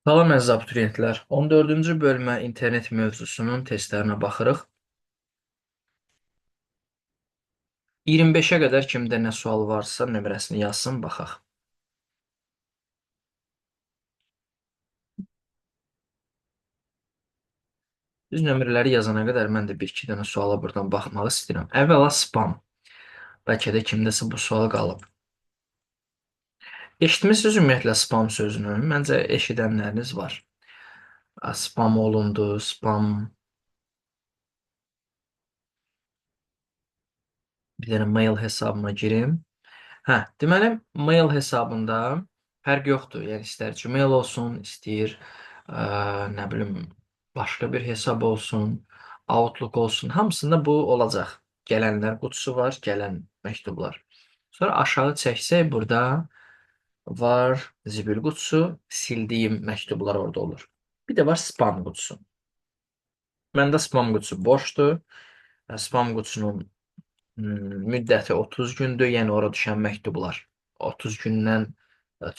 Salam əziz abituriyentlər. 14-cü bölmə internet mövzusunun testlərinə baxırıq. 25-ə qədər kimdə nə sual varsa nömrəsini yazsın, baxaq. Düz nömrələri yazana qədər mən də bir-iki dənə suala buradan baxmaq istəyirəm. Əvvəla spam. Bəlkə də kimdəsə bu sual qalıb. Eşitmisiniz ümumiyyətlə spam sözünü? Məncə eşidənləriniz var. Spam olundu, spam. Bir dənə mail hesabıma girim. Hə, deməli, mail hesabında fərq yoxdur. Yəni, istər Gmail olsun, istəyir, nə bilim, başqa bir hesab olsun, Outlook olsun. Hamısında bu olacaq. Gələnlər qutusu var, gələn məktublar. Sonra aşağı çəksək, burada var zibil qutusu, sildiyim məktublar orada olur. Bir də var spam qutusu. Məndə spam qutusu boşdur. Spam qutusunun müddəti 30 gündür, yəni ora düşən məktublar 30 gündən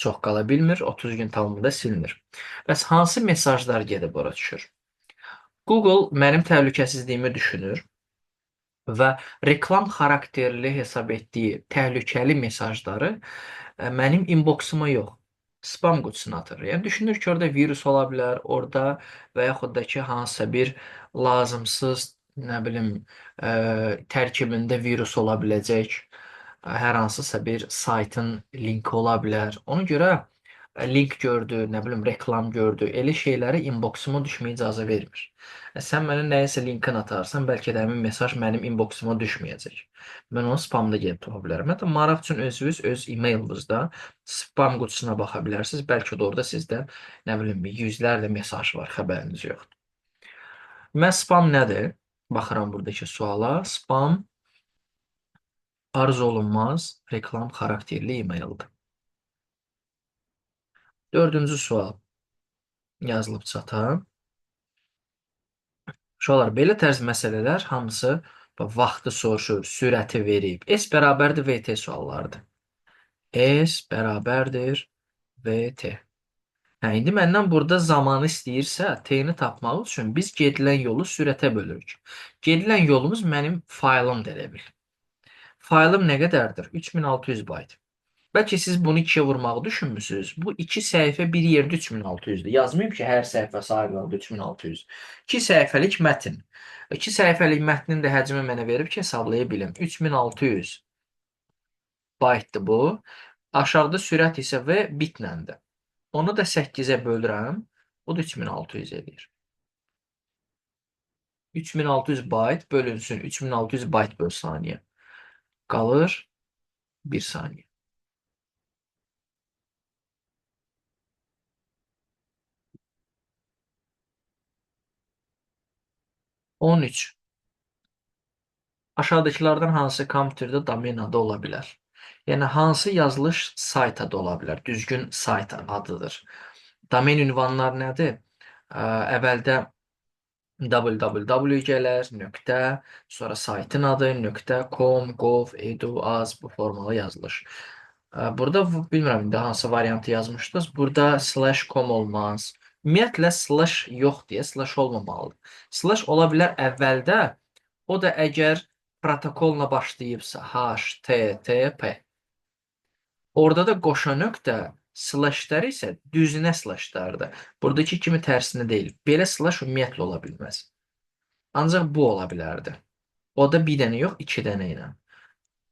çox qala bilmir, 30 gün tamamında silinir. Bəs hansı mesajlar gedib ora düşür? Google mənim təhlükəsizliyimi düşünür və reklam xarakterli hesab etdiyi təhlükəli mesajları mənim inboksuma yox, spam qutusuna atır. Yəni düşünür ki, orada virus ola bilər, orada və yaxud da ki, hansısa bir lazımsız, nə bilim, tərkibində virus ola biləcək, hər hansısa bir saytın linki ola bilər. Ona görə link gördü, nə bilim, reklam gördü, elə şeyləri inboksuma düşməyə icazə vermir. Sən mənə nəyəsə linkini atarsan, bəlkə də həmin mesaj mənim inboksuma düşməyəcək. Mən onu spamda gedib tapa bilərəm. Hətta maraq üçün özünüz öz e-mailınızda spam qutusuna baxa bilərsiniz. Bəlkə də orada sizdə, nə bilim, yüzlərlə mesaj var, xəbəriniz yoxdur. Mən spam nədir? Baxıram buradakı suala. Spam arzu olunmaz reklam xarakterli e-maildir. Dördüncü sual yazılıb çatan. Uşaqlar, belə tərz məsələlər hamısı vaxtı soruşur, sürəti verib. S bərabərdir VT suallarıdır. S bərabərdir VT. Hə, indi məndən burada zamanı istəyirsə, T-ni tapmaq üçün biz gedilən yolu sürətə bölürük. Gedilən yolumuz mənim faylımdır elə bil. Faylım nə qədərdir? 3600 bayt. Bəlkə siz bunu 2-yə vurmağı düşünmüsünüz. Bu 2 səhifə bir yerdə 3600-dür. Yazmayıb ki, hər səhifəsi ayrılanda 3600. 2 səhifəlik mətn. 2 səhifəlik mətnin də həcmi mənə verib ki, hesablaya bilim. 3600 baytdır bu. Aşağıda sürət isə və bitləndir. Onu da 8-ə bölürəm. O da 3600 edir. 3600 bayt bölünsün. 3600 bayt böl saniyə. Qalır 1 saniyə. 13. Aşağıdakılardan hansı kompüterdə domen adı ola bilər? Yəni, hansı yazılış sayt adı ola bilər? Düzgün sayt adıdır. Domen ünvanlar nədir? Əvvəldə www gələr, nöqtə, sonra saytın adı, nöqtə, com, gov, edu, az, bu formalı yazılış. Burada bilmirəm indi hansı variantı yazmışdınız. Burada /com olmaz. Ümumiyyətlə slash yox deyə slash olmamalıdır. Slash ola bilər əvvəldə, o da əgər protokolla başlayıbsa HTTP. Orada da qoşa nöqtə, slashlər isə düzünə slashlardır. Buradakı kimi tərsinə deyil. Belə slash ümumiyyətlə ola bilməz. Ancaq bu ola bilərdi. O da bir dənə yox, 2 dənə ilə.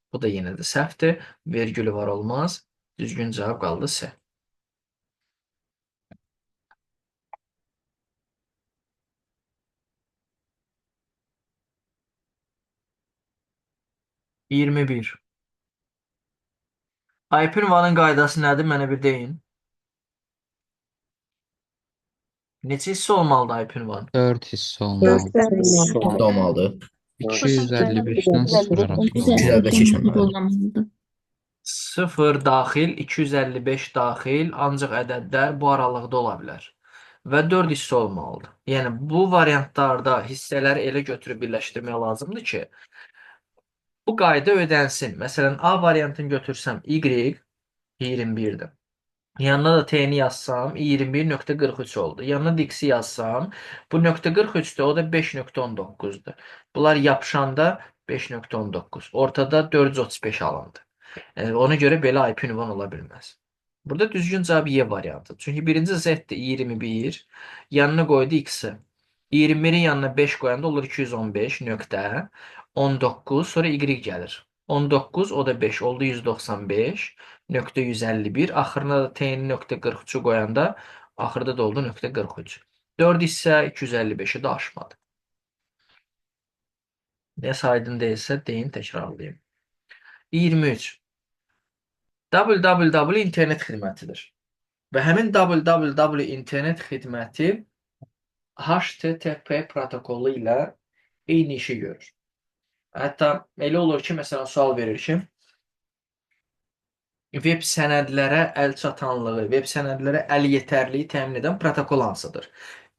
Bu da yenə də səhvdir. Vergülü var olmaz. Düzgün cavab qaldı S. 21. IP ünvanın qaydası nədir? Mənə bir deyin. Neçə hissə olmalıdır IP ünvan? 4 hissə olmalıdır. Sonda olmalıdır. 255-dən 0 arası olmalıdır. 255 olmalıdır. olmalıdır. 0 daxil, 255 daxil, ancaq ədədlər bu aralıqda ola bilər. Və 4 hissə olmalıdır. Yəni, bu variantlarda hissələri elə götürüb birləşdirmək lazımdır ki, bu qayda ödənsin. Məsələn, A variantını götürsəm Y 21-dir. Yanına da t'ni yazsam 21.43 oldu. Yanına da x'i yazsam bu .43'tür, o da 5.19'dur. Bunlar yapışanda 5.19. Ortada 435 alındı. Ona görə belə IP ünvan ola bilməz. Burada düzgün cavab Y variantı. Çünki birinci Z-dir 21. Yanına qoydu X-i. 21-in yanına 5 qoyanda olur 215.19. Sonra Y gəlir. 19 o da 5 oldu 195.151. Axırına da T-ni .43-ü qoyanda axırda da oldu .43. 4 isə 255-i də aşmadı. Nə aydın deyilsə deyin, təkrarlayayım. 23. www internet xidmətidir. Və həmin www internet xidməti HTTP protokolu ilə eyni işi görür. Hətta elə olur ki, məsələn, sual verir ki, veb sənədlərə əl çatanlığı, veb sənədlərə əl yetərliyi təmin edən protokol hansıdır?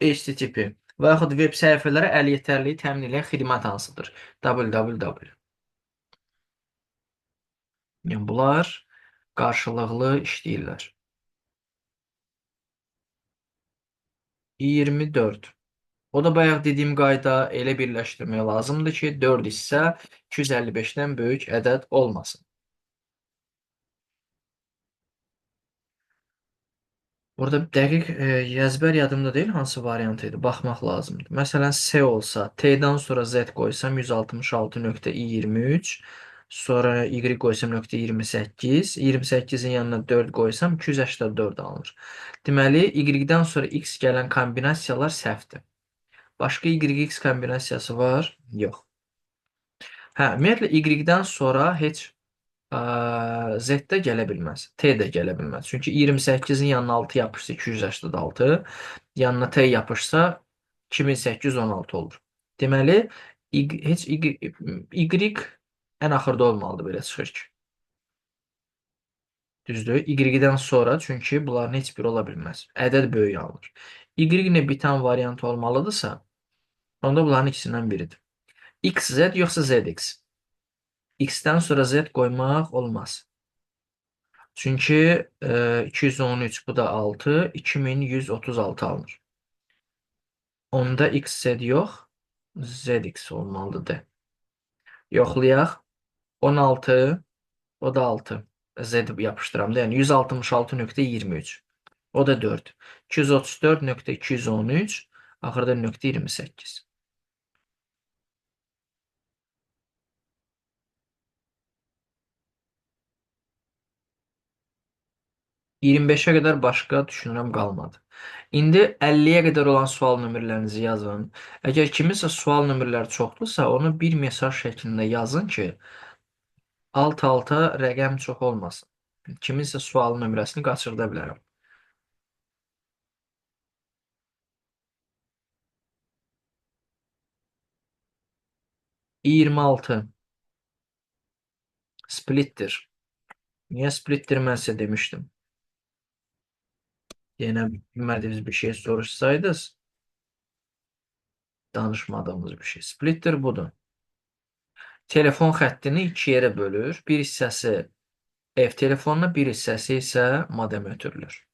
HTTP və yaxud veb səhifələrə əl yetərliyi təmin edən xidmət hansıdır? www. Yəni, bunlar qarşılıqlı işləyirlər. 24. O da bayaq dediyim qayda elə birləşdirmək lazımdır ki, 4 isə 255-dən böyük ədəd olmasın. Burada dəqiq əzbər yadımda deyil, hansı variant idi, baxmaq lazımdır. Məsələn, S olsa, T-dan sonra Z qoysam 166.23, sonra Y qoysam .28, 28-in yanına 4 qoysam 284 alınır. Deməli, Y-dən sonra X gələn kombinasiyalar səhvdir. Başqa YX kombinasiyası var? Yox. Hə, ümumiyyətlə Y-dən sonra heç Z də gələ bilməz. T də gələ bilməz. Çünki 28-in yanına 6 yapışsa 286, yanına T yapışsa 2816 olur. Deməli, heç Y ən axırda olmalıdır, belə çıxır ki. Düzdür? Y-dən sonra, çünki bunların heç biri ola bilməz. Ədəd böyük alınır. Y ilə bitən variant olmalıdırsa, onda bunların ikisindən biridir. XZ yoxsa ZX. X-dən sonra Z qoymaq olmaz. Çünki 213 bu da 6, 2136 alınır. Onda XZ yox, ZX olmalıdır. Yoxlayaq. 16, o da 6. Z yapışdıram da, yəni 166.23. O da 4. 234.213, axırda .28. 25-ə qədər başqa düşünürəm qalmadı. İndi 50-yə qədər olan sual nömrələrinizi yazın. Əgər kiminsə sual nömrələri çoxdursa, onu bir mesaj şəklində yazın ki, alt-alta rəqəm çox olmasın. Kiminsə sual nömrəsini qaçırda bilərəm. 26. Splittir. Niyə splittir mən sizə demişdim. Yenə bilmədiyiniz bir şey soruşsaydınız, danışmadığımız bir şey. Splittir budur. Telefon xəttini iki yerə bölür. Bir hissəsi ev telefonuna, bir hissəsi isə modem ötürülür.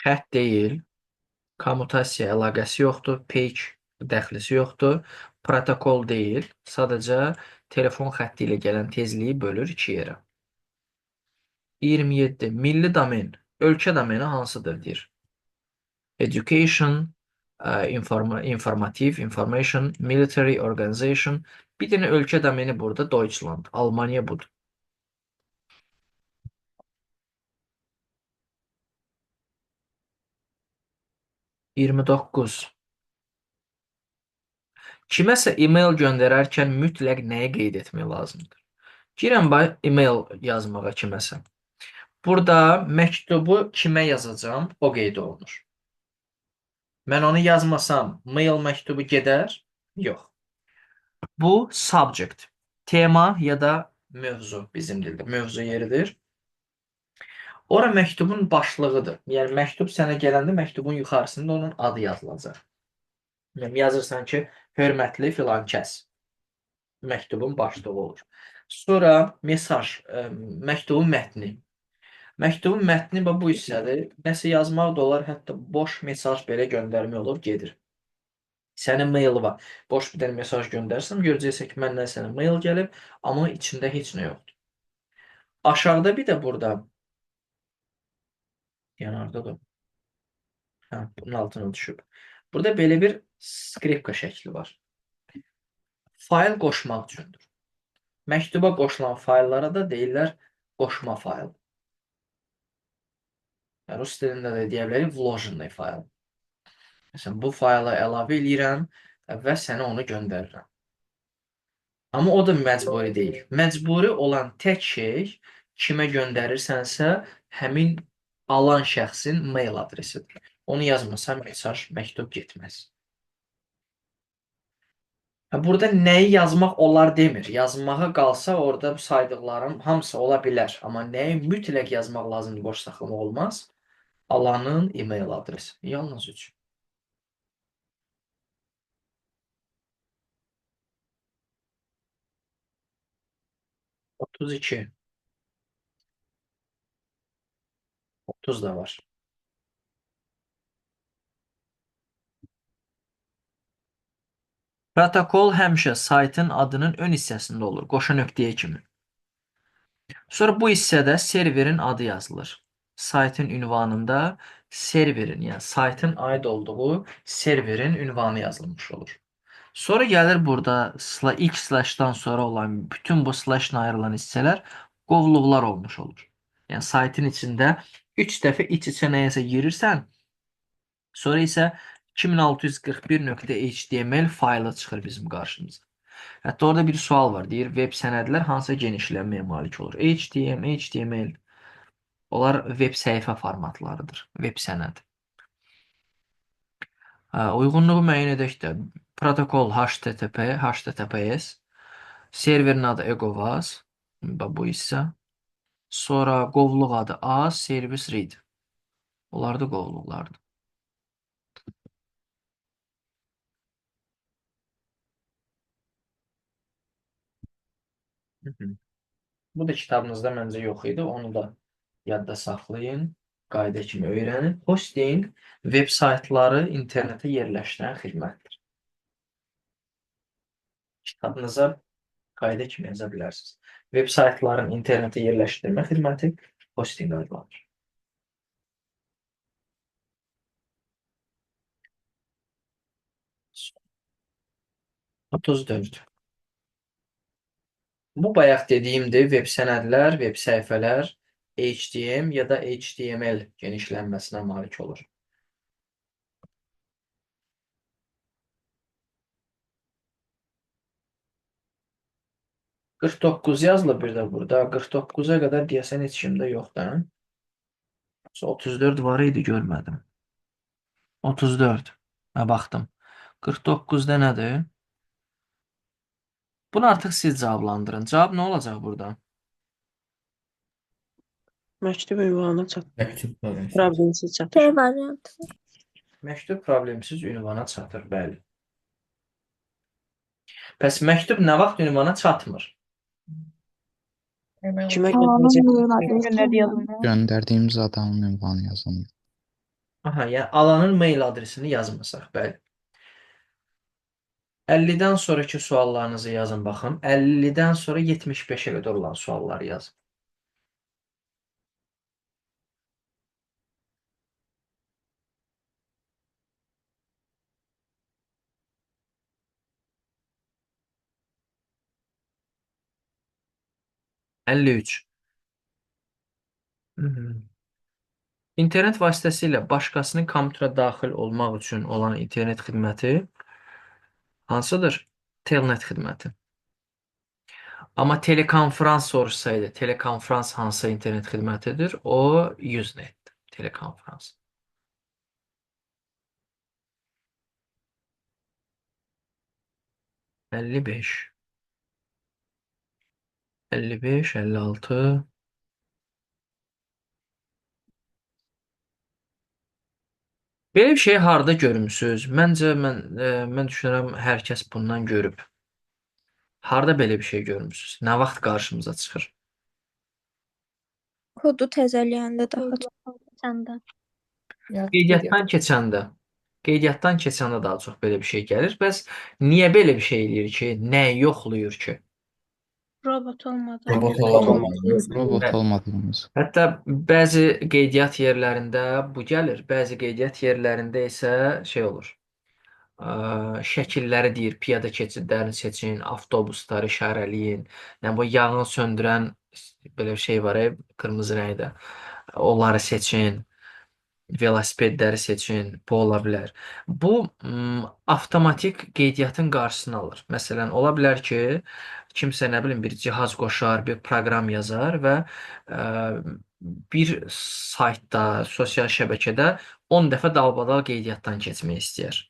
Xətt deyil, kommutasiya əlaqəsi yoxdur, page dəxlisi yoxdur, protokol deyil, sadəcə telefon xətti ilə gələn tezliyi bölür iki yerə. 27. Milli domen, ölkə domeni hansıdır deyir. Education, information, military, organization. Bir dənə ölkə domeni burada Deutschland, Almanya budur. 29. Kiməsə e-mail göndərərkən mütləq nəyi qeyd etmək lazımdır? Girəm e-mail yazmağa kiməsə. Burada məktubu kimə yazacağım, o qeyd olunur. Mən onu yazmasam, mail məktubu gedər? Yox. Bu subject, tema ya da mövzu bizim dildə, mövzu yeridir. Ora məktubun başlığıdır. Yəni, məktub sənə gələndə məktubun yuxarısında onun adı yazılacaq. Yəni, yazırsan ki, hörmətli filan kəs. Məktubun başlığı olur. Sonra mesaj, məktubun mətni. Məktubun mətni bax bu hissədir. Nəsə yazmaq da olar, hətta boş mesaj belə göndərmək olur, gedir. Sənin maili var. Boş bir dənə mesaj göndərsəm, görəcəksən ki, məndən sənə mail gəlib, amma içində heç nə yoxdur. Aşağıda bir də burada, yanarda da, hə, bunun altına düşüb. Burada belə bir skripka şəkli var. Fayl qoşmaq üçündür. Məktuba qoşulan fayllara da deyirlər qoşma fayl. Rus dilində də deyə bilərik vlojenный fayl. Məsələn, bu fayla əlavə eləyirəm və sənə onu göndərirəm. Amma o da məcburi deyil. Məcburi olan tək şey kimə göndərirsənsə, həmin alan şəxsin mail adresidir. Onu yazmasan mesaj, məktub getməz. Burada nəyi yazmaq olar demir. Yazmağa qalsa orada saydıqlarım hamısı ola bilər. Amma nəyi mütləq yazmaq lazımdır, boş saxlamaq olmaz. Alanın e-mail adresi. Yalnız 3. 32. 30 da var. Protokol həmişə saytın adının ön hissəsində olur, qoşa nöqtəyə kimi. Sonra bu hissədə serverin adı yazılır. Saytın ünvanında serverin, yəni saytın aid olduğu serverin ünvanı yazılmış olur. Sonra gəlir burada ilk slashdan sonra olan bütün bu slashla ayrılan hissələr qovluqlar olmuş olur. Yəni saytın içində 3 dəfə iç-içə nəyəsə girirsən, sonra isə 2641.html faylı çıxır bizim qarşımıza. Hətta orada bir sual var. Deyir, web sənədlər hansı genişlənməyə malik olur? HTML. Onlar web səhifə formatlarıdır. Web sənəd. Uyğunluğu müəyyən edək də. Protokol HTTPS. Serverin adı EGOVAS. Bu hissə. Sonra qovluq adı A, service read. Onlar da qovluqlardır. Bu da kitabınızda məncə yox idi. Onu da yadda saxlayın. Qayda kimi öyrənin. Hosting web saytları internetə yerləşdirən xidmətdir. Kitabınıza qayda kimi yaza bilərsiniz. Web saytların internetə yerləşdirmə xidməti hosting adlanır. Son 34. Bu bayaq dediyimdir, web sənədlər, web səhifələr HTML ya da HTML genişlənməsinə malik olur. Qırx doqquz yazılıb bir də burada. 49-a qədər deyəsən heç kimdə yoxdur. 34 var idi, görmədim. 34. Baxdım. 49-da nədir? Bunu artıq siz cavablandırın. Cavab nə olacaq burada? Məktub ünvanına çatır. Məktub problemsiz. Problemsiz çatır. B variantı. Məktub problemsiz ünvana çatır, bəli. Bəs məktub nə vaxt ünvana çatmır? Kimə Alanın göndərəcək? mail adresi. Göndərdiyimiz adamın ünvanı yazılmır. Aha, yəni alanın mail adresini yazmasaq, bəli. 50-dən sonraki suallarınızı yazın, baxın. 50-dən sonra 75-ə qədər olan sualları yazın. İnternet vasitəsilə başqasının kompüterə daxil olmaq üçün olan internet xidməti hansıdır? Telnet xidməti. Amma telekonferans soruşsaydı, telekonferans hansı internet xidmətidir? O Usenet telekonferans. Əlli beş, 55, 56. Belə bir şey harda görmüsünüz? Məncə mən düşünürəm hər kəs bundan görüb. Harda belə bir şey görmüsünüz? Nə vaxt qarşımıza çıxır? Kodu təzələyəndə daha çox. Səndə. Qeydiyyatdan keçəndə. Qeydiyyatdan keçəndə daha çox belə bir şey gəlir. Bəs niyə belə bir şey eləyir ki? Nəyi yoxlayır ki? Robot olmadı. Robot Hə- olmadığımız. Hətta bəzi qeydiyyat yerlərində bu gəlir. Bəzi qeydiyyat yerlərində isə şey olur. Şəkilləri deyir, piyada keçidlərini seçin, avtobusları işarələyin. Yəni bu yanğın söndürən belə bir şey var, qırmızı rəngdə. Onları seçin. Velosipedləri seçin, bu ola bilər. Bu avtomatik qeydiyyatın qarşısını alır. Məsələn, ola bilər ki, kimsə nə bilim bir cihaz qoşar, bir proqram yazar və ə, bir saytda, sosial şəbəkədə 10 dəfə dalbadal qeydiyyatdan keçmək istəyir.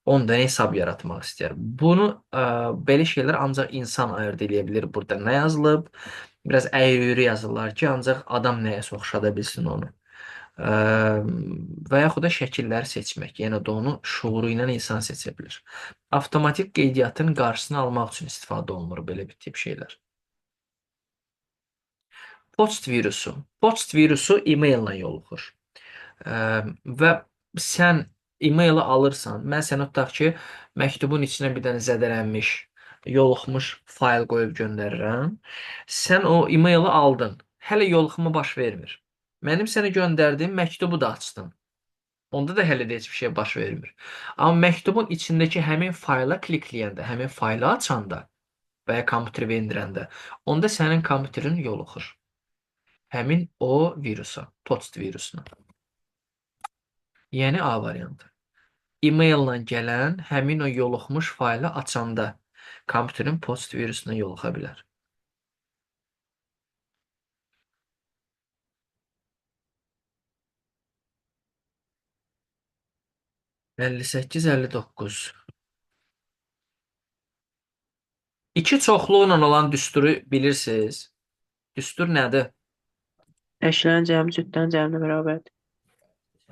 10 dənə hesab yaratmaq istəyir. Bunu belə şeylər ancaq insan ayırd edə bilər. Burada nə yazılıb? Biraz əyri-üyrü yazırlar ki, ancaq adam nəyəsə oxşada bilsin onu. Ə, və yaxud da şəkilləri seçmək. Yəni də onu şuuru ilə insan seçə bilər. Avtomatik qeydiyyatın qarşısını almaq üçün istifadə olunur belə bir tip şeylər. Poçt virusu. Poçt virusu e-maillə yoluxur. Və sən e-maili alırsan, mən sənə tutaq ki, məktubun içinə bir dənə zədələnmiş, yoluxmuş fayl qoyub göndərirəm. Sən o e-maili aldın. Hələ yoluxma baş vermir. Mənim sənə göndərdiyim məktubu da açdın. Onda da hələ də heç bir şey baş vermir. Amma məktubun içindəki həmin fayla klikləyəndə, həmin faylı açanda və ya kompüterə endirəndə, onda sənin kompüterin yoluxur. Həmin o virusa, poçt virusuna. Yəni A variantı. E-maillə gələn həmin o yoluxmuş faylı açanda kompüterin poçt virusuna yoluxa bilər. Əlli səkkiz, 59. İki çoxluqla olan düsturu bilirsiniz. Düstur nədir? Əşlərin cəmi cütlərin cəminə bərabərdir.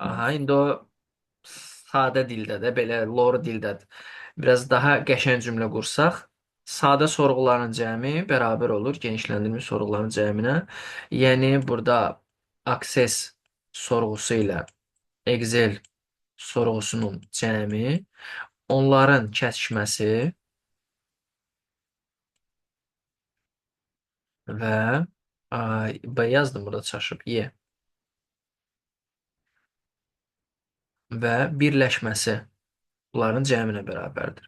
Aha, indi o sadə dildə də, belə lor dildədir. Biraz daha qəşəng cümlə qursaq, sadə sorğuların cəmi bərabər olur genişləndirilmiş sorğuların cəminə. Yəni burada access sorğusu ilə Excel sorğusunun cəmi, onların kəsişməsi və B yazdım burada çaşıb Y və birləşməsi bunların cəminə bərabərdir.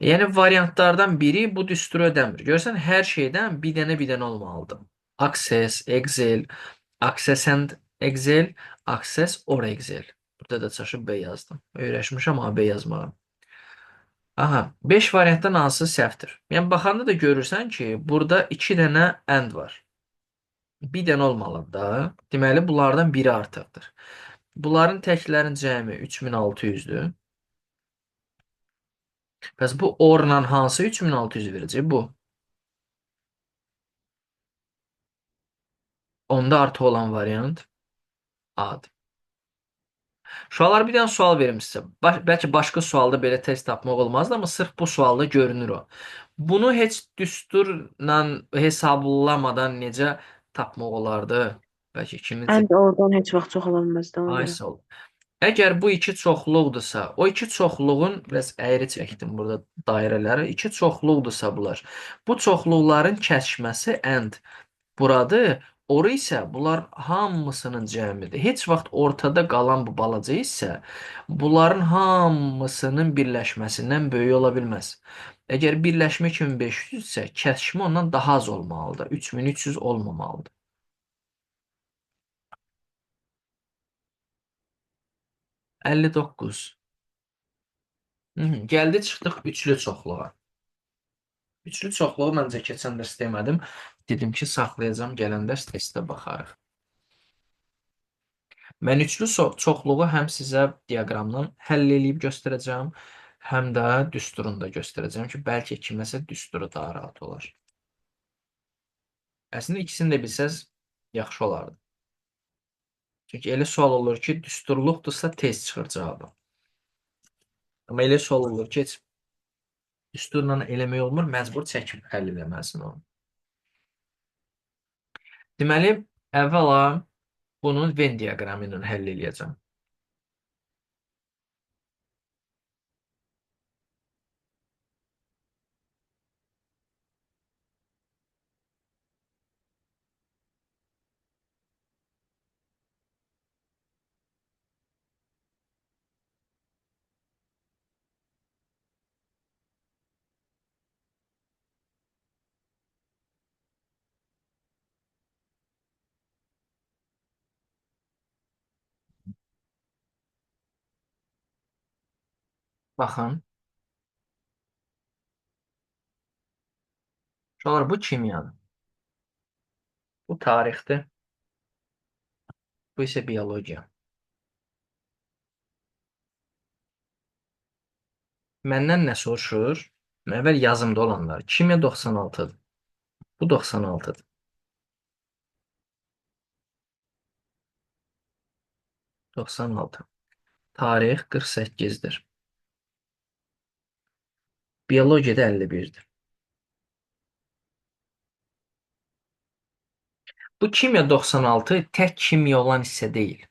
Yəni variantlardan biri bu düsturu ödəmir. Görürsən, hər şeydən bir dənə olmalıdır. Access, Excel, Access and Excel, Access or Excel. Burada da çaşıb B yazdım. Öyrəşmişəm A, B yazmağa. Aha, 5 variantdan hansı səhvdir? Yəni baxanda da görürsən ki, burada 2 dənə and var. Bir dənə olmalıdır da. Deməli, bunlardan biri artıqdır. Bunların təklərin cəmi 3600-dür. Bəs bu orla hansı 3600 verəcək? Bu. Onda artı olan variant A-dır. Uşaqlar bir dənə sual verim sizə. Bəlkə başqa sualda belə test tapmaq olmazdı, amma sırf bu sualda görünür o. Bunu heç düsturla hesablamadan necə tapmaq olardı? Bəlkə kimin Ən də oradan heç vaxt çox ola bilməzdi ona Ay görə. sağ ol. Əgər bu iki çoxluqdursa, o iki çoxluğun biraz əyri çəkdim burada dairələri. İki çoxluqdursa bunlar. Bu çoxluqların kəsişməsi and buradır. Ora isə bunlar hamısının cəmidir. Heç vaxt ortada qalan bu balaca isə bunların hamısının birləşməsindən böyük ola bilməz. Əgər birləşmə 2500 isə kəsişmə ondan daha az olmalıdır. 3300 olmamalıdır. 59. Gəldi çıxdıq üçlü çoxluğa. Üçlü çoxluğu məncə keçən dərs demədim. Dedim ki, saxlayacağam, gələn dərs testə baxarıq. Mən üçlü çoxluğu həm sizə diaqramdan həll eləyib göstərəcəm, həm də düsturunu da göstərəcəm ki, bəlkə kiməsə düsturu daha rahat olar. Əslində ikisini də bilsəz yaxşı olardı. Çünki elə sual olur ki, düsturluqdursa tez çıxır cavabı. Amma elə sual olur ki, heç Düsturla eləmək olmur, məcbur çəkib həll eləməlisən onu. Deməli, əvvəla bunun Venn diaqramı ilə həll eləyəcəm. Baxın, uşaqlar bu kimyadır. Bu tarixdir. Bu isə biologiya. Məndən nə soruşur? Əvvəl yazımda olanlar. Kimya 96-dır. Bu 96-dır. Tarix 48-dir. Biologiyada 51-dir. Bu kimya 96 tək kimya olan hissə deyil.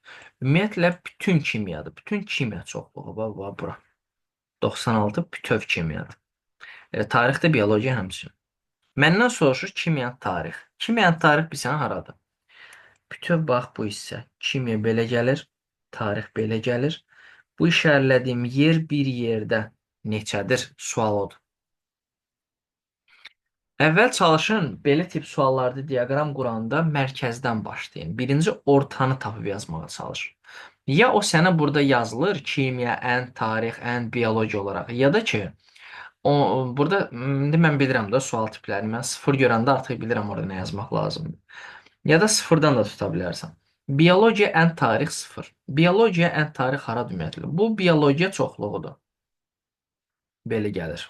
Ümumiyyətlə bütün kimyadır. Bütün kimya çoxluğu. Bura. 96 bütöv kimyadır. Tarixdə biologiya həmçinin. Məndən soruşur kimyanın tarix. Kimyanın tarix bilsən haradır? Bütöv bax bu hissə. Kimya belə gəlir. Tarix belə gəlir. Bu işarələdiyim yer bir yerdə neçədir? Sual odur. Əvvəl çalışın belə tip suallarda diaqram quranda mərkəzdən başlayın. Birinci ortanı tapıb yazmağa çalışın. Ya o sənə burada yazılır kimya, ən, tarix, ən, biologiya olaraq. Ya da ki, burada indi mən bilirəm də sual tiplərini. Mən sıfır görəndə artıq bilirəm orada nə yazmaq lazımdır. Ya da sıfırdan da tuta bilərsən. Biologiya, ən, tarix sıfır. Biologiya, ən, tarix haradır ümumiyyətlə? Bu biologiya çoxluğudur. Belə gəlir.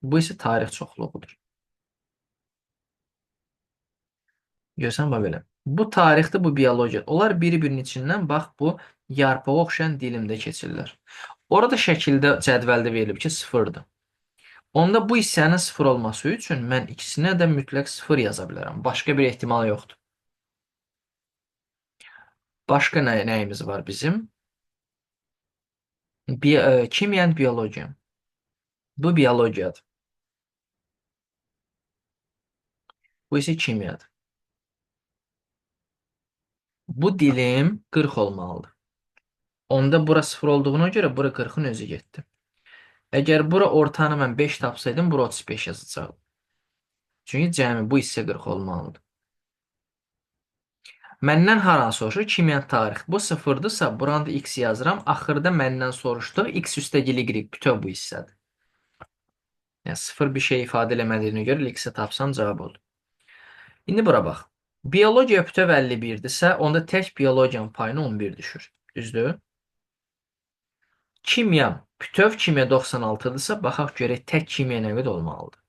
Bu isə tarix çoxluğudur. Görsən bax belə. Bu tarixdir, bu biologiya. Onlar biri-birinin içindən bax bu yarpağa oxşayan dilimdə keçirlər. Orada şəkildə cədvəldə verilib ki, sıfırdır. Onda bu hissənin sıfır olması üçün mən ikisinə də mütləq sıfır yaza bilərəm. Başqa bir ehtimal yoxdur. Başqa nəyimiz var bizim? Kimya, biologiya. Bu biologiyadır. Bu isə kimyadır. Bu dilim 40 olmalıdır. Onda bura 0 olduğuna görə bura 40-ın özü getdi. Əgər bura ortanı mən 5 tapsaydım, bura 35 yazacaqdım. Çünki cəmi bu hissə 40 olmalıdır. Məndən haranı soruşur? Kimya tarix. Bu 0-dırsa, buranı da x yazıram. Axırda məndən soruşdu. X üstəgil y bütöv bu hissədir. Yəni 0 bir şey ifadə eləmədiyinə görə x-i tapsam cavab olur. İndi bura bax. Biologiya bütöv 51-dirsə, onda tək biologiyanın payına 11 düşür. Düzdür? Kimya, bütöv kimya 96-dırsa, baxaq görək tək kimya nə qədər olmalıdır.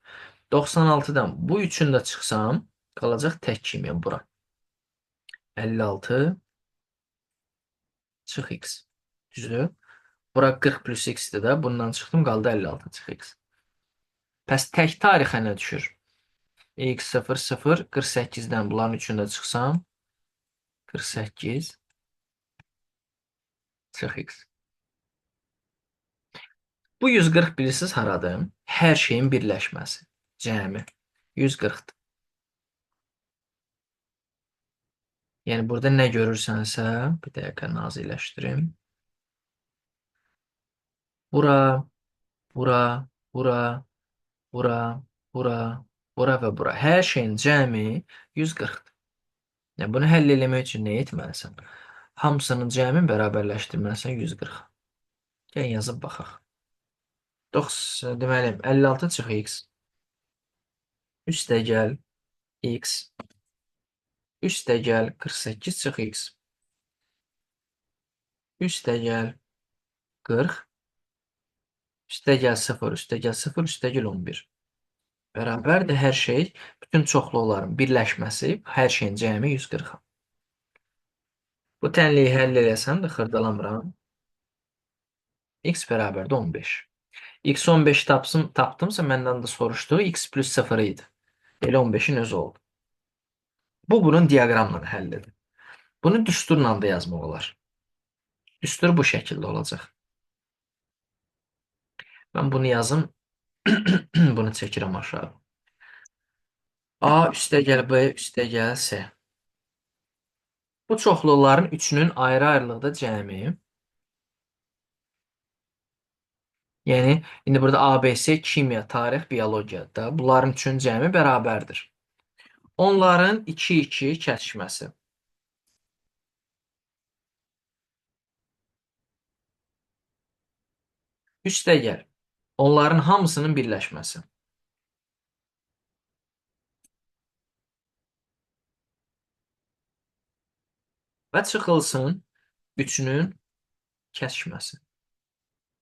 96-dan bu üçün də çıxsam, qalacaq tək kimya bura. 56 çıx x. Düzdür? Bura 40 plus x-dir də. Bundan çıxdım, qaldı 56 çıx x. Pəs tək tarixə nə düşür? X 0, 0, 48-dən bunların üçündə çıxsam, 48 çıx x. Bu 140 bilirsiniz haradır? Hər şeyin birləşməsi. Cəmi. 140-dır. Yəni, burada nə görürsənsə, bir dəqiqə naziləşdirim. Bura, bura, bura, bura, bura, bura və bura. Hər şeyin cəmi 140-dır. Yəni, bunu həll eləmək üçün nə etməlisən? Hamısının cəmi bərabərləşdirməlisən 140. Gəlin, yazıb baxaq. Deməli, 56 çıx x. Üstəgəl x. Üstəgəl 48 çıx x. Üstəgəl 40. Üstəgəl 0, üstəgəl 0, üstəgəl 11. Bərabərdir hər şey, bütün çoxluqların birləşməsi, hər şeyin cəmi 140. Bu tənliyi həll eləsəm də xırdalamıram. X bərabərdir 15. X15 tapdımsa məndən də soruşdu. X plus 0 idi. Elə 15-in özü oldu. Bu bunun diaqramla həllidir. Bunu düsturla da yazmaq olar. Düstur bu şəkildə olacaq. Mən bunu yazım. Bunu çəkirəm aşağı. A üstəgəl B üstəgəl C. Bu çoxluqların üçünün ayrı-ayrılıqda cəmi. Yəni, indi burada ABC, kimya, tarix, biologiyada bunların üçün cəmi bərabərdir. Onların 2-2 kəsişməsi. Üstəgəl, onların hamısının birləşməsi. Və çıxılsın üçünün kəsişməsi.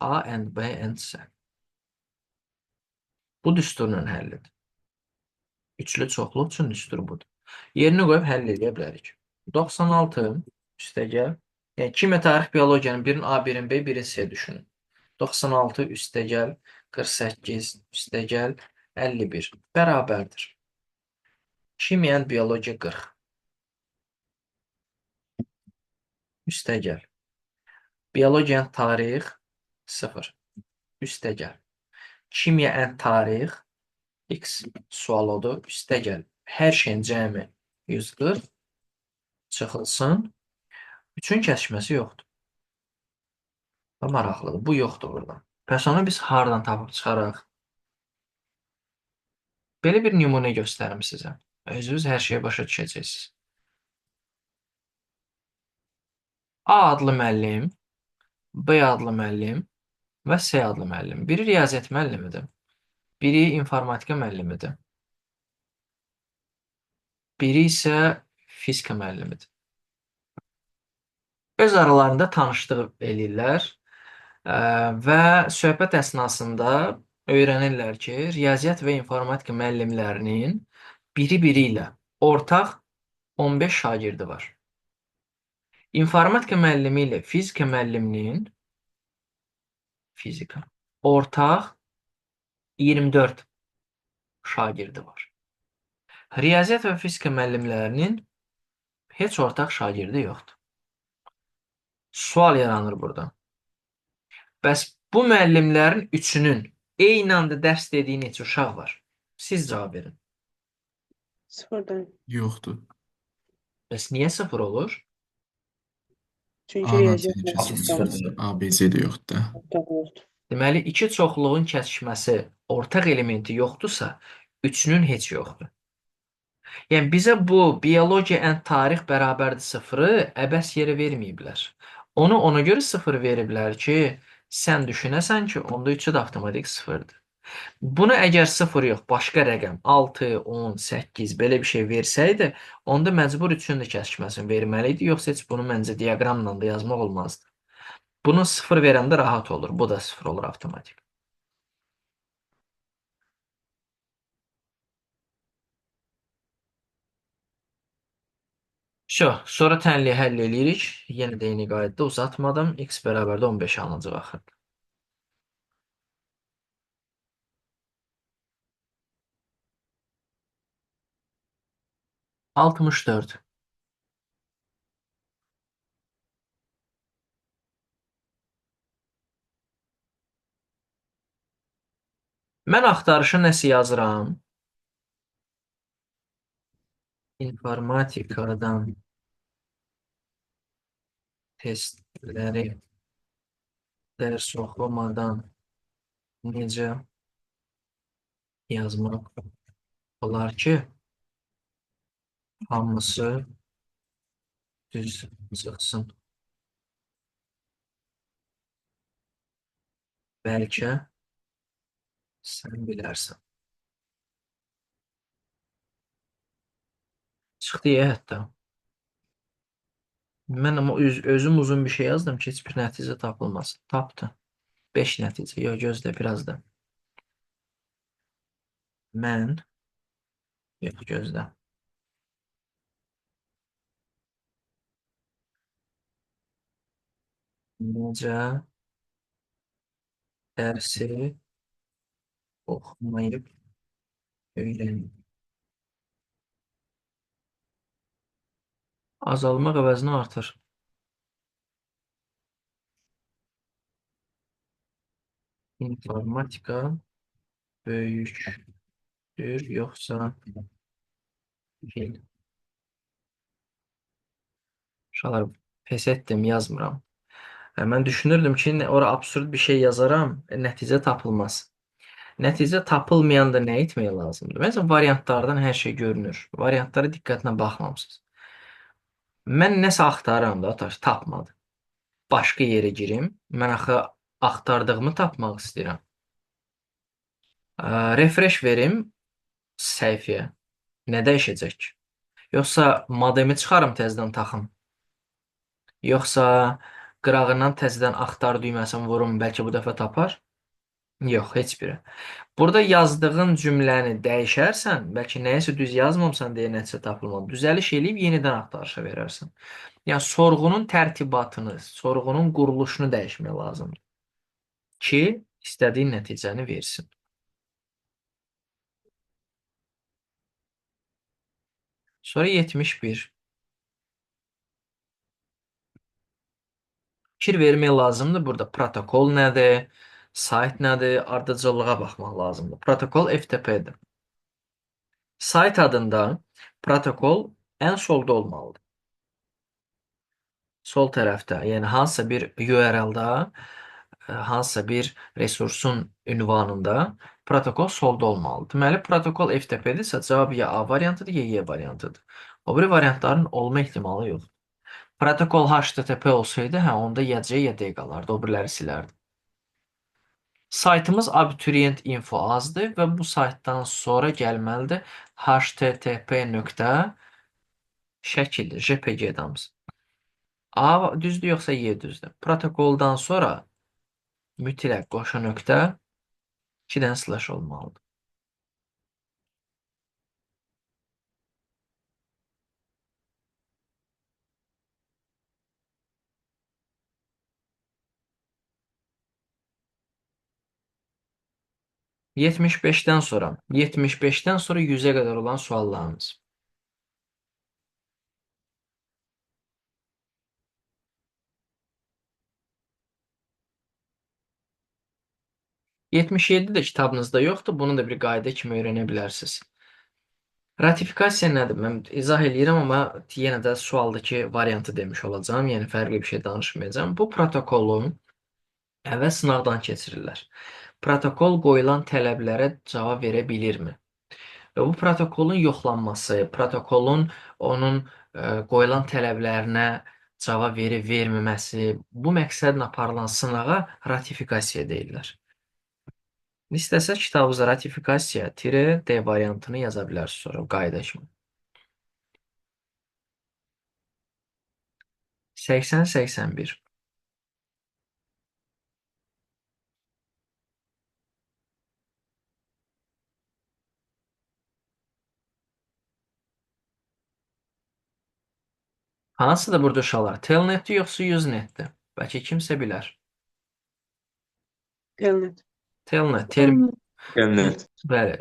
A and B and C. Bu düsturun həllidir. Üçlü çoxluq üçün düstur budur. Yerini qoyub həll edə bilərik. 96 üstəgəl. Yəni, kimya, tarix, biologiyanın birin A, birin B, birin C düşünün. 96 üstəgəl 48 üstəgəl 51 bərabərdir. Kimya, biologiya 40 üstəgəl. Biologiya, tarix 0 üstəgəl. Kimya, tarix X sualodur. Üstəgəl. Hər şeyin cəmi 140 çıxılsın. Üçün kəsişməsi yoxdur. Və maraqlıdır. Bu yoxdur burada. Bəs onu biz hardan tapıb çıxaraq? Belə bir nümunə göstərim sizə. Özünüz hər şeyi başa düşəcəksiniz. A adlı müəllim, B adlı müəllim və C adlı müəllim. Biri riyaziyyat müəllimidir. Biri informatika müəllimidir. Biri isə fizika müəllimidir. Öz aralarında tanışlıq eləyirlər və söhbət əsnasında öyrənirlər ki, riyaziyyat və informatika müəllimlərinin biri ilə ortaq 15 şagirdi var. İnformatika müəllimi ilə fizika müəlliminin ortaq 24 şagirdi var. Riyaziyyat və fizika müəllimlərinin heç ortaq şagirdi yoxdur. Sual yaranır burada. Bəs bu müəllimlərin üçünün eyni anda dərs dediyi neçə uşaq var? Siz cavab verin. Sıfırdan. Yoxdur. Bəs niyə 0 olur? Çünki A-la riyaziyyat C müəllimləri kəsişməsi ABC də yoxdur. yoxdur. Deməli, iki çoxluğun kəsişməsi ortaq elementi yoxdursa, üçünün heç yoxdur. Yəni, bizə bu biologiya and tarix bərabərdir 0-ı əbəs yerə verməyiblər. Onu ona görə 0 veriblər ki, sən düşünəsən ki, onda 3 də avtomatik 0-dır. Bunu əgər 0 yox, başqa rəqəm 6, 10, 8 belə bir şey versəydi, onda məcbur 3-ün də kəsişməsini verməli idi, yoxsa heç bunu məncə diaqramla da yazmaq olmazdı. Bunu 0 verəndə rahat olur. Bu da 0 olur avtomatik. Sonra tənliyi həll eləyirik. Yenə də eyni qaydada uzatmadım. X bərabərdə 15 alınacaq axırda. Altmış dörd. Mən axtarışa nəsə yazıram. İnformatikadan testləri dərs oxumadan necə yazmaq olar ki, hamısı düz çıxsın. Bəlkə sən bilərsən. Çıxdı ya hətta. Mən amma özüm uzun bir şey yazdım ki, heç bir nəticə tapılmasın. Tapdı. 5 nəticə. Yox, gözlə biraz da. Mən yox, gözlə. Necə dərsi Oxumayıb öyrən. Azalmaq əvəzinə artır. İnformatika böyükdür yoxsa fil? Uşaqlar, pes etdim, yazmıram. Mən düşünürdüm ki, ora absurd bir şey yazaram, nəticə tapılmaz. Nəticə tapılmayanda nə etmək lazımdır? Məsələn, variantlardan hər şey görünür. Variantlara diqqətlə baxmamısınız. Mən nəsə axtarıram da, tapmadı. Başqa yerə girim. Mən axı axtardığımı tapmaq istəyirəm. Refresh verim səhifəyə. Nə dəyişəcək ki? Yoxsa modemi çıxarım təzədən taxım? Yoxsa qırağından təzədən axtar düyməsini vurum, bəlkə bu dəfə tapar? Yox, heç biri. Burada yazdığın cümləni dəyişərsən, bəlkə nəyəsə düz yazmamısan deyə nəticə tapılmadı. Düzəliş eləyib yenidən axtarışa verərsən. Yəni sorğunun tərtibatını, sorğunun quruluşunu dəyişmək lazımdır ki, istədiyin nəticəni versin. Sonra 71. Fikir vermək lazımdır. Burada protokol nədir, sayt nədir, ardıcıllığa baxmaq lazımdır. Protokol FTP-dir. Sayt adında protokol ən solda olmalıdır. Sol tərəfdə, yəni hansısa bir URL-da, hansısa bir resursun ünvanında protokol solda olmalıdır. Deməli, protokol FTP-dirsə, cavab ya A variantıdır, ya Y variantıdır. O biri variantların olma ehtimalı yoxdur. Protokol HTTP olsaydı, onda ya C, ya D qalardı, o biriləri silərdi. Saytımız abituriyent info azdır və bu saytdan sonra gəlməlidir http nöqtə şəkildir, JPG damız. A düzdür yoxsa Y düzdür? Protokoldan sonra mütləq qoşu nöqtə 2 dənə slash olmalıdır. Yetmiş beşdən sonra 100-ə qədər olan suallarımız. 77 də kitabınızda yoxdur. Bunu da bir qayda kimi öyrənə bilərsiniz. Ratifikasiya nədir? Mən izah eləyirəm, amma yenə də sualdakı variantı demiş olacağam. Yəni fərqli bir şey danışmayacağam. Bu protokolun əvvəl sınaqdan keçirirlər. Protokol qoyulan tələblərə cavab verə bilirmi? Və bu protokolun yoxlanması, protokolun onun qoyulan tələblərinə cavab verib verməməsi, bu məqsədlə aparılan sınağa ratifikasiya deyirlər. İstəsəz kitabınıza ratifikasiya -D variantını yaza bilərsiniz sonra qayda kimi. 80-81. Hansıdır burada uşaqlar? Telnetdir yoxsa Usenetdir? Bəlkə kimsə bilər. Telnet. Telnet, Gəlmət. bəli,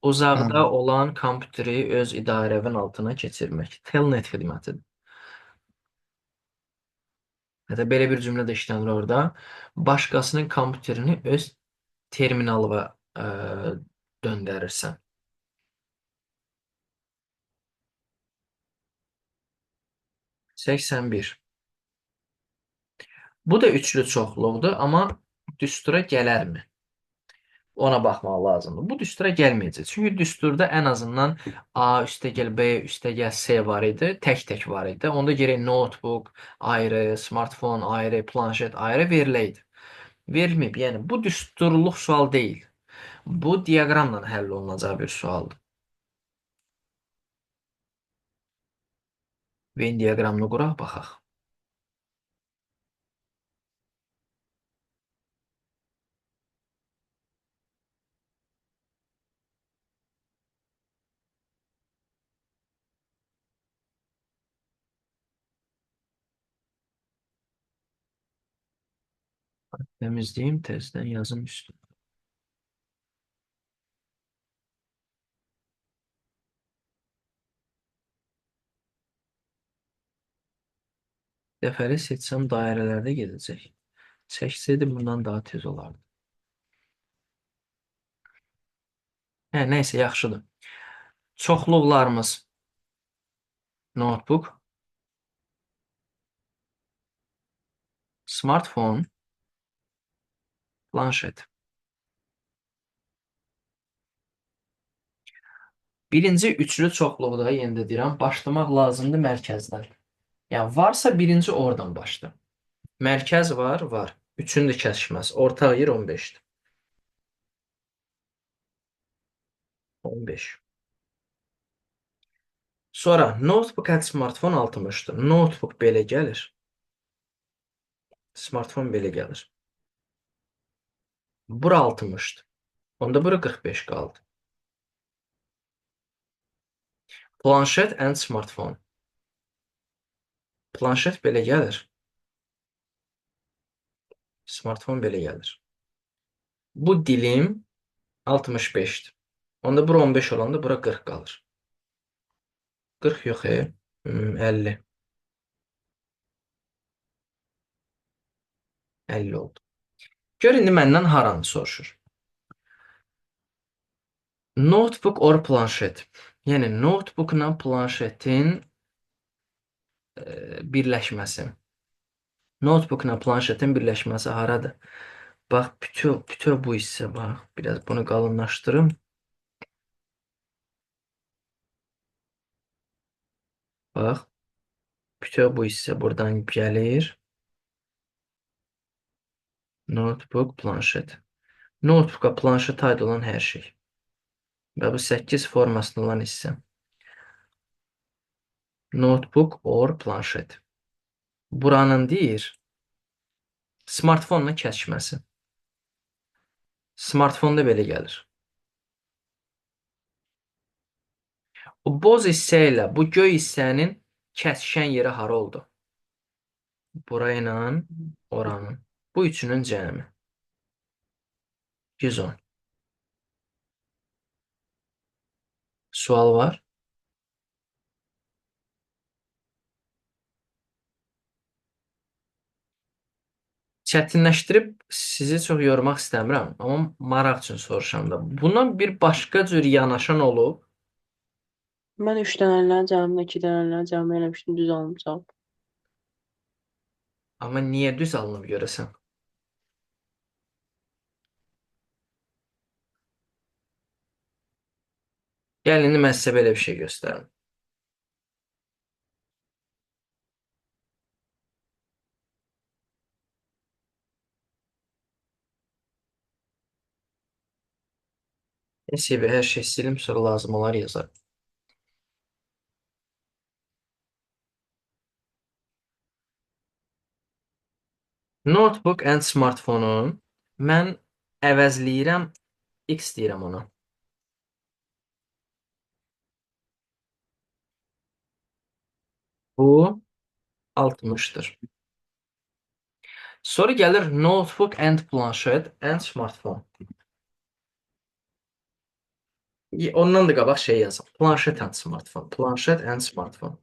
uzaqda olan kompüteri öz idarəvin altına keçirmək. Telnet xidmətidir. Hətta belə bir cümlə də işlənir orada. Başqasının kompüterini öz terminalına döndərirsən. 81. Bu da üçlü çoxluqdur, amma düstura gələrmi? Ona baxmaq lazımdır. Bu düstura gəlməyəcək. Çünki düsturda ən azından A üstəgəl B üstəgəl C var idi, tək-tək var idi. Onda gərək notebook ayrı, smartfon ayrı, planşet ayrı veriləydi. Verilməyib. Yəni bu düsturluq sual deyil. Bu diaqramla həll olunacaq bir sualdır. Venn diaqramını quraq, baxaq. Təmizləyim, tezdən yazım üstüne. Dəfəli seçsəm dairələrdə gedəcək. Çəksəydim bundan daha tez olardı. Hə, nəysə, yaxşıdır. Çoxluqlarımız notebook, smartphone, planşet. Birinci üçlü çoxluqda, yenə də deyirəm, başlamaq lazımdır mərkəzdən. Yəni, varsa birinci oradan başla. Mərkəz var, var. Üçün də kəsişməz. Ortaq yer 15-dir. 15. Sonra notebook and smartphone 60-dır. Notebook belə gəlir. Smartphone belə gəlir. Bura 60-dır. Onda bura 45 qaldı. Planşet and smartphone. Planşet belə gəlir. Smartphone belə gəlir. Bu dilim 65-dir. Onda bura 15 olanda bura 40 qalır. 40 yox, 50. 50 oldu. Gör indi məndən haranı soruşur. Notebook or planşet. Yəni notebookla planşetin birləşməsi. Notebookla planşetin birləşməsi haradır? Bax, bütöv bu hissə, bax. Biraz bunu qalınlaşdırım. Bax, bütöv bu hissə buradan gəlir. Notebook, planşet. Notebook'a planşetə aid olan hər şey. Və bu 8 formasında olan hissə. Notebook or planşet. Buranın deyir, smartfonla kəsişməsi. Smartfonda belə gəlir. O boz hissə ilə bu göy hissənin kəsişən yeri hara oldu? Bura ilə oranın. Bu üçünün cəmi. 110. Sual var? Çətinləşdirib sizi çox yormaq istəmirəm, amma maraq üçün soruşam da. Buna bir başqa cür yanaşan olub. Mən 3 dənələrin cəmini, 2 dənələrin cəmini eləmişdim, düz almışam. Amma niyə düz alınıb görəsən? Gəlin, indi mən sizə belə bir şey göstərim. Neyse, hər şey silim, sonra lazım olar yazar. Notebook and smartphone-u mən əvəzləyirəm, X deyirəm ona. Bu 60-dır. Sonra gəlir notebook and planşet and smartphone. Ondan da qabaq şey yazım. Planşet and smartphone. Planşet and smartphone.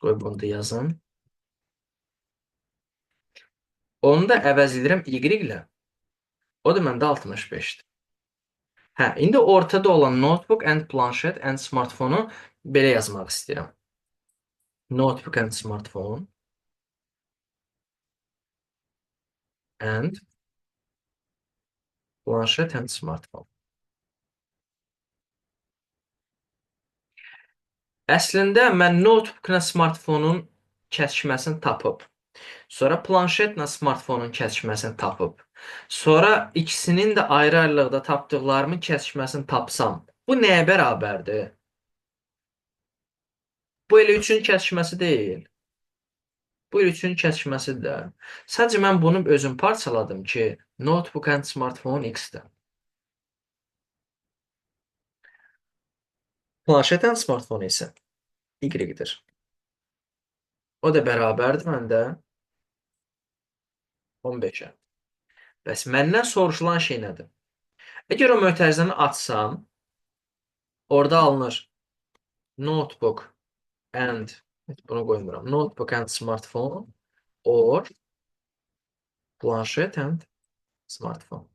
Qoy bunu da yazım. Onu da əvəzləyirəm Y ilə. O da məndə 65-dir. Hə, indi ortada olan notebook and planşet and smartphone-u belə yazmaq istəyirəm. Notebook and smartphone and planşet and smartphone. Əslində mən notebookla smartphone-un kəsişməsini tapıb, sonra planşetlə smartphone-un kəsişməsini tapıb, sonra ikisinin də ayrı-ayrılıqda tapdıqlarımın kəsişməsini tapsam, bu nəyə bərabərdir? Bu elə üçün kəsişməsi deyil. Bu üçün kəsişməsidir də. Sadəcə mən bunu özüm parçaladım ki, notebook and smartphone X-dir. Planşet and smartphone isə Y-dir. O da bərabərdir məndə 15-ə. Bəs məndən soruşulan şey nədir? Əgər o mötərizəni açsam, orada alınır notebook and Bunu qoymuram. Notebook and smartphone or planşet and smartphone.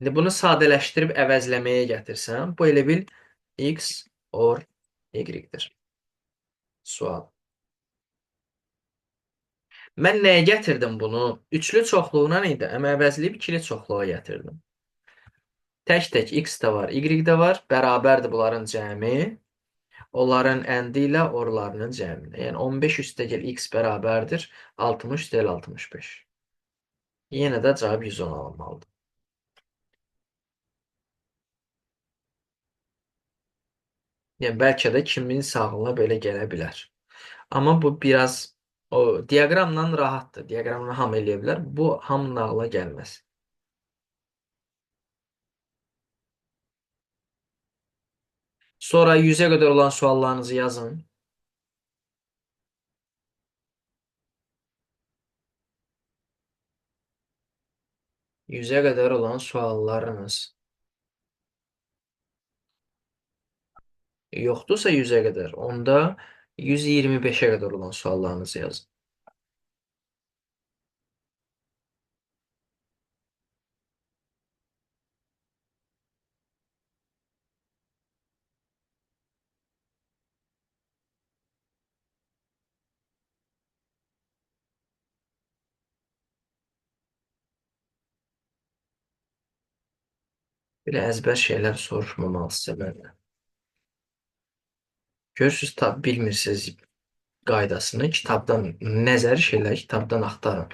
İndi bunu sadələşdirib əvəzləməyə gətirsəm, bu elə bil X or Y-dir. Sual. Mən nəyə gətirdim bunu? Üçlü çoxluğuna idi, amma əvəzləyib ikili çoxluğa gətirdim. Tək-tək X də var, Y də var, bərabərdir bunların cəmi. Onların əndi ilə orlarının cəminə. Yəni 15 üstəgəl X bərabərdir 60 üstəgəl 65. Yenə də cavab 110 alınmalıdır. Yəni bəlkə də kimin sağlığına belə gələ bilər. Amma bu biraz o diaqramla rahatdır. Diaqramla hamı eləyə bilər. Bu hamının ağlına gəlməz. Sonra 100-ə qədər olan suallarınızı yazın. 100-ə qədər olan suallarınız yoxdursa 100-ə qədər, onda 125-ə qədər olan suallarınızı yazın. Belə əzbər şeylər soruşmamalısınız məndən. Görürsünüz, bilmirsiniz qaydasını, kitabdan, nəzəri şeyləri kitabdan axtarın.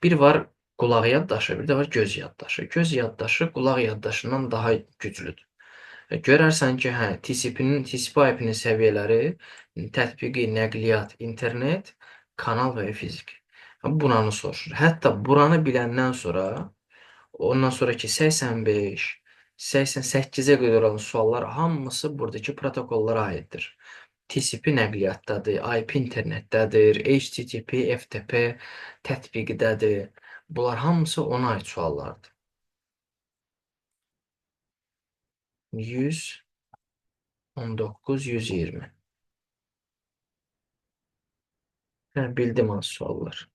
Bir var qulaq yaddaşı, bir də var göz yaddaşı. Göz yaddaşı qulaq yaddaşından daha güclüdür. Görərsən ki, hə, TCP IP-nin səviyyələri tətbiqi, nəqliyyat, internet, kanal və ya fizik. Buranı soruşur. Hətta buranı biləndən sonra ondan sonraki 85, 88-ə qədər olan suallar hamısı buradakı protokollara aiddir. TCP nəqliyyatdadır, IP internetdədir, HTTP, FTP tətbiqidədir. Bunlar hamısı ona aid suallardır. 100, 19, 120. Hə, bildim hansı suallar.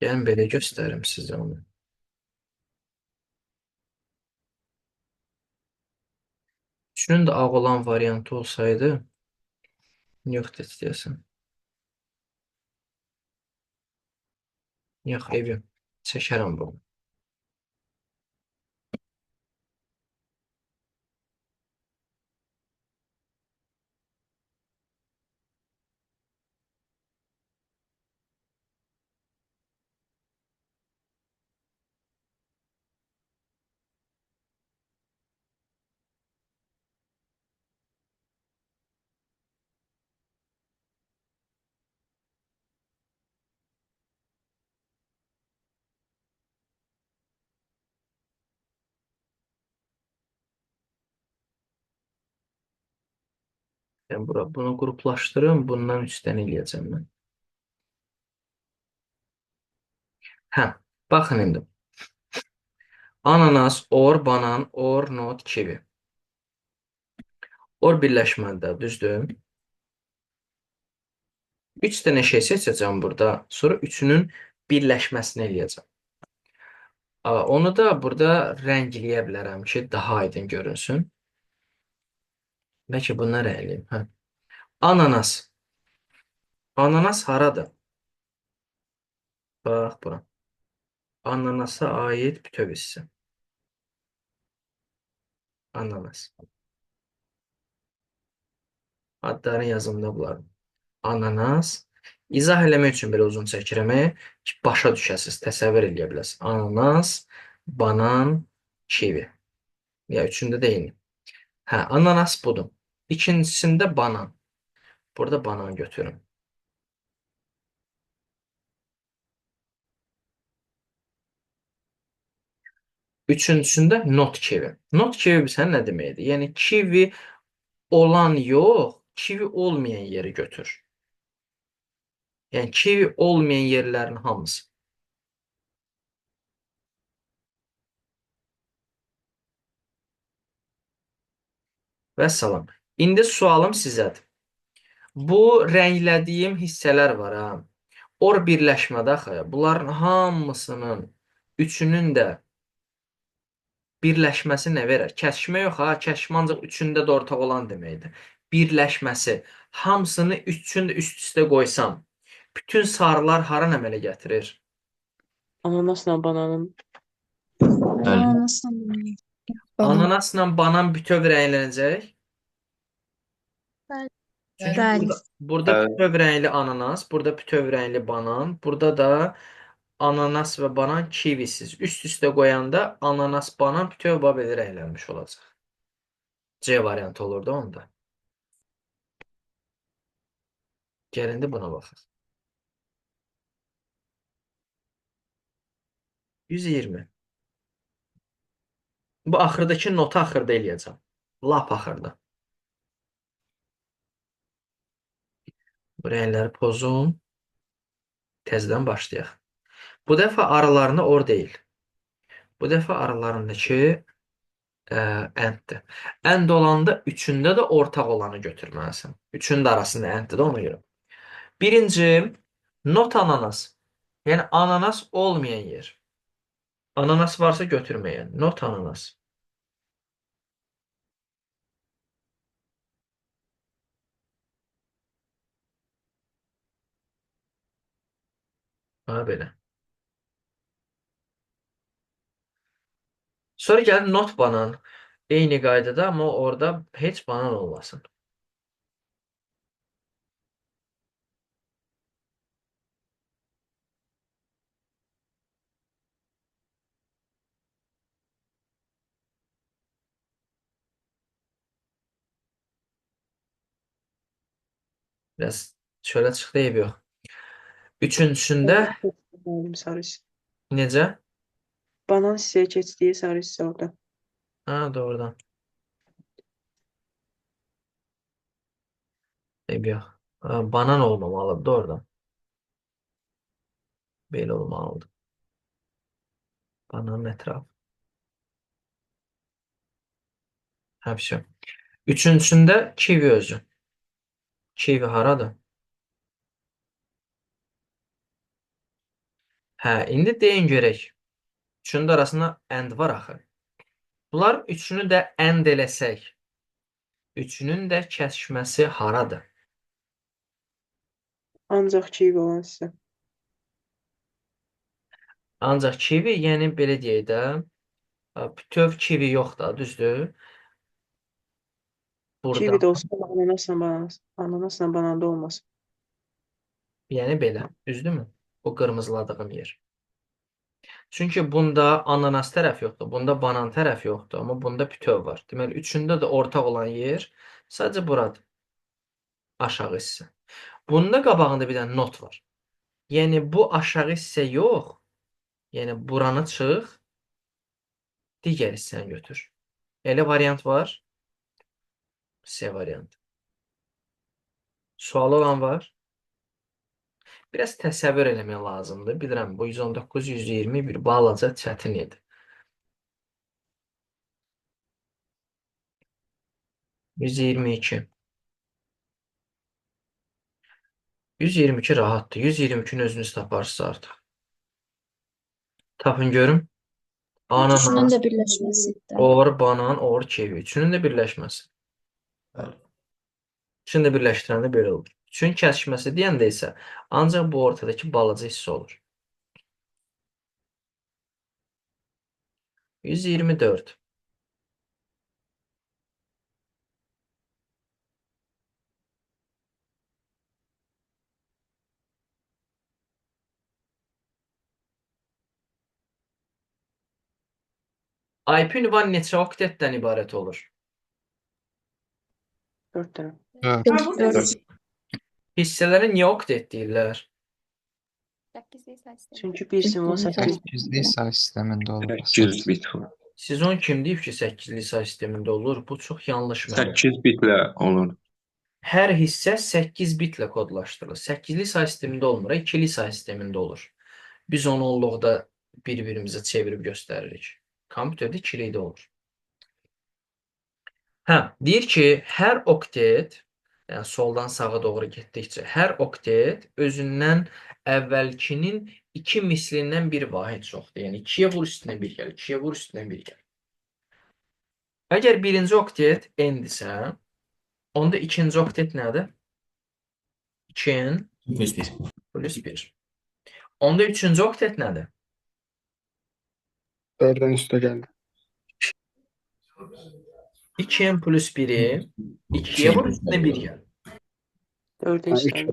Gəlin belə göstərim sizə onu. Üçünün də ağ olan variantı olsaydı, yoxdur istəyəsən. Yox, evim. Çəkərəm bunu. Yəni bunu qruplaşdırım, bundan 3 dənə eləyəcəm mən. Hə, baxın indi. Ananas, or, banan, or, not, kivi. Or birləşməlidir, düzdür? 3 dənə şey seçəcəm burada. Sonra üçünün birləşməsini eləyəcəm. Onu da burada rəngləyə bilərəm ki, daha aydın görünsün. Bəlkə bunları eləyim. Hə. Ananas. Ananas haradır? Bax, bura. Ananasa aid bütöv hissə. Ananas. Adları yazımda bunlar. Ananas. İzah eləmək üçün belə uzun çəkirəm ki, başa düşəsiniz, təsəvvür eləyə biləsiniz. Ananas, banan, kivi. Ya üçündə də eyni. Hə, ananas budur. İkincisində banan. Burada banan götürün. Üçüncüsündə not kivi. Not kivi bilsən nə deməkdir? Yəni kivi olan yox, kivi olmayan yeri götür. Yəni kivi olmayan yerlərin hamısı. Vəssalam. İndi sualım sizədir. Bu rənglədiyim hissələr var ha. Or birləşmədə axı. Bunların hamısının üçünün də birləşməsi nə verər? Kəsişmə yox ha. Kəsişmə ancaq üçündə də ortaq olan deməkdir. Birləşməsi. Hamısını üçün də üst-üstə qoysam, bütün sarılar hara əmələ gətirir? Ananasla bananın. Bəli. Ananasla banan. Ananasla banan bütöv rənglənəcək. Bəli. Çünki Bəli. burada bütöv rəngli ananas, burada bütöv rəngli banan, burada da ananas və banan kivisiz. Üst-üstə qoyanda ananas, banan bütöv belə rənglənmiş olacaq. C variantı olurdu onda. Gəlin də buna baxaq. 120. Bu axırdakı notu axırda eləyəcəm. Lap axırda. Bu rəngləri pozum. Təzədən başlayaq. Bu dəfə aralarında or deyil. Bu dəfə aralarındakı ənddir. Ənd olanda üçündə də ortaq olanı götürməlisən. Üçünün də arasında ənddir də ona görə. Birinci, not ananas. Yəni ananas olmayan yer. Ananas varsa götürməyən. Not ananas. Ha, belə. Sonra gəlir not banan. Eyni qaydada, amma orada heç banan olmasın. Biraz çölə çıxdı, eyb yox. Üçüncüsündə Sarı hissə. necə? Banan hissəyə keçdiyi sarı hissə orada. Ha, doğrudan. Eyb yox. Ha, banan olmamalıdır, doğrudan. Belə olmalıdır. Bananın ətrafı. Həbşə. Üçüncüsündə kivi özü. Kivi haradır? Hə, indi deyin görək. Üçünün də arasında ənd var axı. Bunlar üçünü də ənd eləsək, üçünün də kəsişməsi haradır? Ancaq kivi olan hissə. Ancaq kivi, yəni belə deyək də, bütöv kivi yox da, düzdür? Burada, Kivi də olsa ananasla bananda olmaz. yəni belə, düzdürmü? Bu qırmızıladığım yer. Çünki bunda ananas tərəf yoxdur, bunda banan tərəf yoxdur, amma bunda bütöv var. Deməli, üçündə də ortaq olan yer sadəcə buradır. Aşağı hissə. Bunda qabağında bir dənə not var. Yəni, bu aşağı hissə yox, yəni buranı çıx, digər hissəni götür. Elə variant var. C variantı. Sualı olan var. Biraz təsəvvür eləmək lazımdır. Bilirəm, bu 119-120 bir balaca çətin idi. 122. 122 rahatdır. 122-nin özünüz taparsınız artıq. Tapın görüm. Üçünün Ananas, də birləşməsidir. or, banan, or, kivi. Üçünün də birləşməsi. Üçünü də birləşdirəndə belə olur. Üçün kəsişməsi deyəndə isə ancaq bu ortadakı balaca hissə olur. 124. IP ünvan neçə oktetdən ibarət olur? 4 dənə. Dörd. Hissələrə niyə oktet deyirlər? Çünki bir simvol 8 8'li say sistemində olur. 8 bit var. Sizon kim deyib ki 8-li say sistemində olur? Bu çox yanlış məlumat. 8 bitlə olur. Hər hissə 8 bitlə kodlaşdırılır. 8-li say sistemində olmur, 2-li say sistemində olur. Biz onu onluqda bir-birimizə çevirib göstəririk. Kompüterdə 2-li də olur. Deyir ki, hər oktet, yəni soldan sağa doğru getdikcə, hər oktet özündən əvvəlkinin 2 mislindən bir vahid çoxdur. Yəni 2-yə vur üstünə 1 gəlir, 2-yə vur üstünə 1 gəlir. Əgər birinci oktet n-dirsə, onda ikinci oktet nədir? 2n plus 1. Onda üçüncü oktet nədir? 4'dən üstə gəldi. 2n plus 1-i 2-yə vur üstünə 1 gəlir. 4'e Ha, işlem.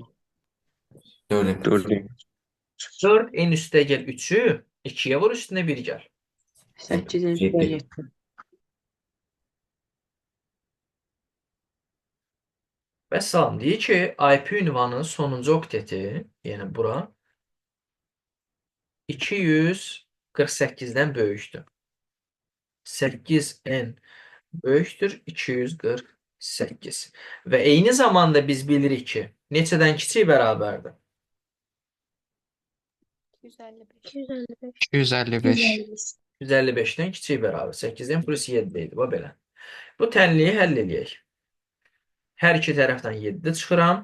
4'ü. 4n üstə gəl 3-ü 2-yə vur üstünə 1 gəl. 8'in üstüne 7. Və salam deyir ki, IP ünvanın sonuncu okteti, yəni bura 248-dən böyükdür. 8n böyükdür 248. Və eyni zamanda biz bilirik ki, neçədən kiçik bərabərdir? 255. 255. 155-dən kiçik bərabər. 8-dən plus 7 idi. Bu belə. Bu tənliyi həll eləyək. Hər iki tərəfdən 7 çıxıram.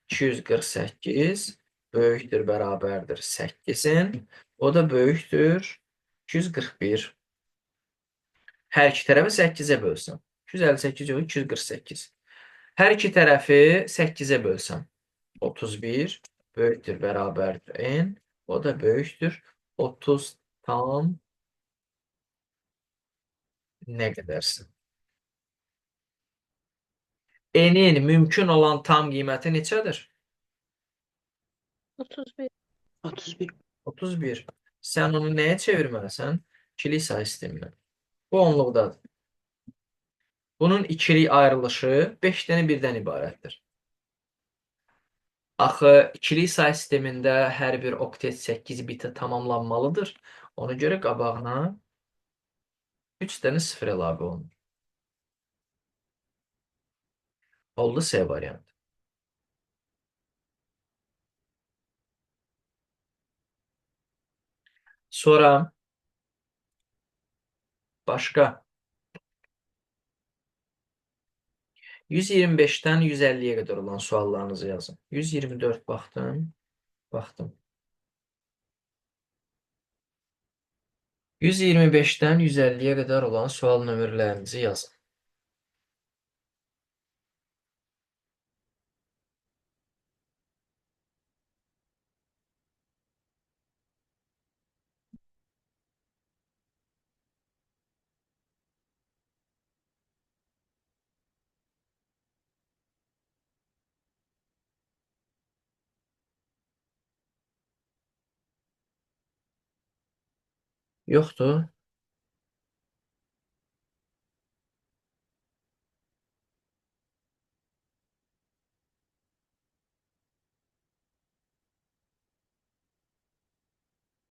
248 böyükdür, bərabərdir 8-in. O da böyükdür 241. Hər iki tərəfi 8-ə bölsəm. 258 yox, 248. Hər iki tərəfi 8-ə bölsəm. 31 böyükdür, bərabərdir n. O da böyükdür 30 tam nə qədərsin? N-in mümkün olan tam qiyməti neçədir? 31. 31. 31. Sən onu nəyə çevirməlisən? İkili say sisteminə. Bu onluqdadır. Bunun ikili ayrılışı 5 dənə birdən ibarətdir. Axı, ikili say sistemində hər bir oktet 8 bitə tamamlanmalıdır. Ona görə qabağına 3 dənə 0 əlavə olunur. Oldu C variantı. Sonra başqa 125-dən 150-yə qədər olan suallarınızı yazın. 124 baxdım. 125-dən 150-yə qədər olan sual nömrələrinizi yazın. Yoxdur.